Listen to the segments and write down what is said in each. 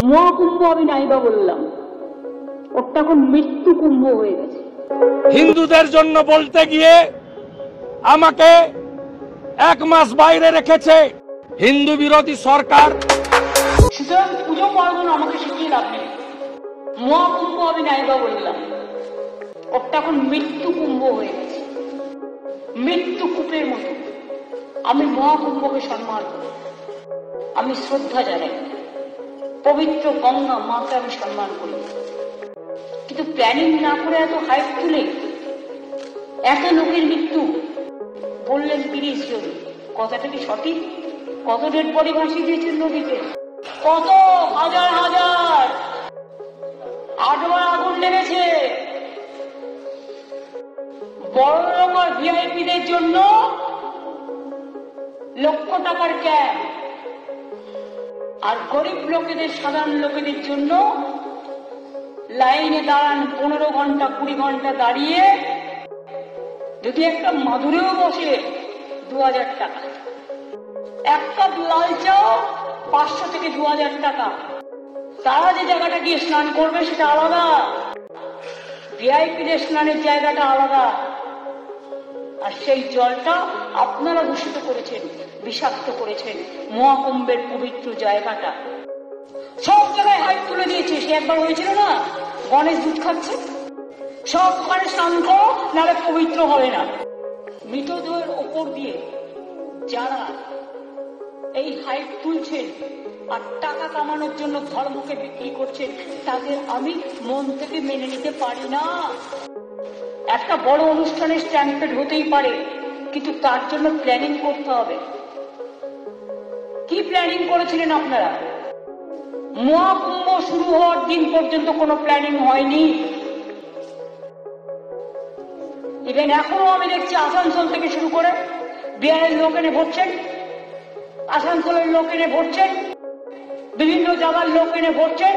মহাকুম্ভ আমি নাইবা বললাম, ওটা এখন মৃত্যু কুম্ভ হয়ে গেছে। হিন্দুদের জন্য বলতে গিয়ে আমাকে 1 মাস বাইরে রেখেছে হিন্দু বিরোধী সরকার। সুতরাং পুজো পার্বণ আমাকে শিখিয়ে লাভ নেই। মহাকুম্ভ আমি নাইবা বললাম, ওটা এখন মৃত্যু কুম্ভ হয়ে গেছে, মৃত্যু কূপের মতো। আমি মহাকুম্ভকে সম্মান করি, আমি শ্রদ্ধা জানাই, পবিত্র গঙ্গা মাকে আমি সম্মান করি। কিন্তু প্ল্যানিং না করে এত হাইপ তুলে এত লোকের মৃত্যু বললেন 30 জন, কথাটা কি সঠিক? কত ডেড বডি ভাসিয়ে দিয়েছেন নদীতে, কত হাজার হাজার 8বার আগুন লেগেছে। বড় লোক আর ভিআইপিদের জন্য লক্ষ টাকার ক্যাম্প, আর গরিব লোকেদের, সাধারণ লোকেদের জন্য লাইনে দাঁড়ান 15 ঘন্টা 20 ঘন্টা দাঁড়িয়ে, যদি একটা মাদুরেও বসে 2000 টাকা, এক কাপ লাল চাও 500 থেকে 2000 টাকা। তারা যে জায়গাটা গিয়ে স্নান করবে সেটা আলাদা, ভিআইপিদের স্নানের জায়গাটা আলাদা। আর সেই জলটা আপনারা দূষিত করেছেন, বিষাক্ত করেছেন মহাকুম্ভের পবিত্র জায়গাটা। সব জায়গায় হাইপ তুলে দিয়েছে। সে একবার হয়েছিল না, গণেশ দুধ খাচ্ছে, সব ওখানে স্নান করো নাহলে পবিত্র হবে না। মৃতদেহের ওপর দিয়ে যারা এই হাইপ তুলছেন আর টাকা কামানোর জন্য ধর্মকে বিক্রি করছেন, তাদের আমি মন থেকে মেনে নিতে পারি না। একটা বড় অনুষ্ঠানে স্ট্যাম্পেড হতেই পারে, কিন্তু তার জন্য প্ল্যানিং করতে হবে। কি প্ল্যানিং করেছিলেন আপনারা? মহাকুম্ভ শুরু হওয়ার দিন পর্যন্ত কোনো প্ল্যানিং হয়নি। ইভেন এখনো আমি দেখছি আসানসোল থেকে শুরু করে বিহারের লোক এনে ভরছেন, আসানসোলের লোক এনে ভরছেন, বিভিন্ন জায়গার লোক এনে ভরছেন,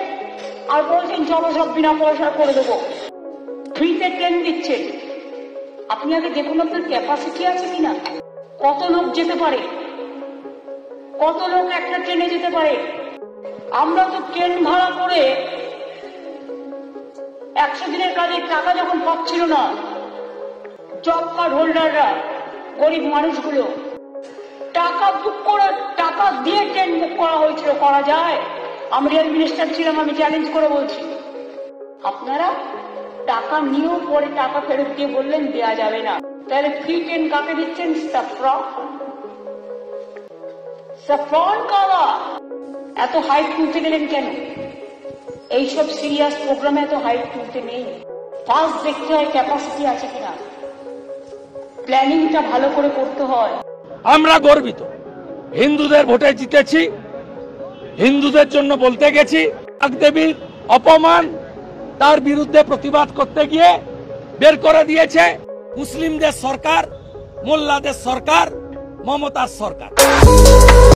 আর বলছেন চলো সব বিনা পয়সা করে দেবো, ফ্রিতে ট্রেন দিচ্ছেন। আপনি আগে দেখুন আপনার ক্যাপাসিটি আছে কিনা, কত লোক যেতে পারে, কত লোক একটা ট্রেনে যেতে পারে। আমরা তো ট্রেন ভাড়া করে 100 দিনের কাজের টাকা যখন পাচ্ছিল না, জব কার্ড হোল্ডাররা, গরিব মানুষগুলো, টাকা বুক করে, টাকা দিয়ে ট্রেন বুক করা হয়েছিল। করা যায়? আমি রেল মিনিস্টার ছিলাম, আমি চ্যালেঞ্জ করে বলছি। আপনারা টাকা নিয়েও পরে টাকা ফেরত দিয়ে বললেন দেয়া যাবে না। তাহলে ফ্রি ট্রেন কাকে দিচ্ছেন? স্যাফরন কারা? এত হাইপ তুলতে গেলেন কেন? এইসব সিরিয়াস প্রোগ্রামে এত হাইপ তুলতে নেই। ফার্স্ট দেখতে হয় ক্যাপাসিটি আছে কিনা, প্ল্যানিংটা ভালো করে করতে হয়। আমরা গর্বিত, হিন্দুদের ভোটে জিতেছি, হিন্দুদের জন্য বলতে গেছি। দেবীর অপমান, তার বিরুদ্ধে প্রতিবাদ করতে গিয়ে বের করে দিয়েছে মুসলিমদের সরকার, মোল্লাদের সরকার, মমতার সরকার।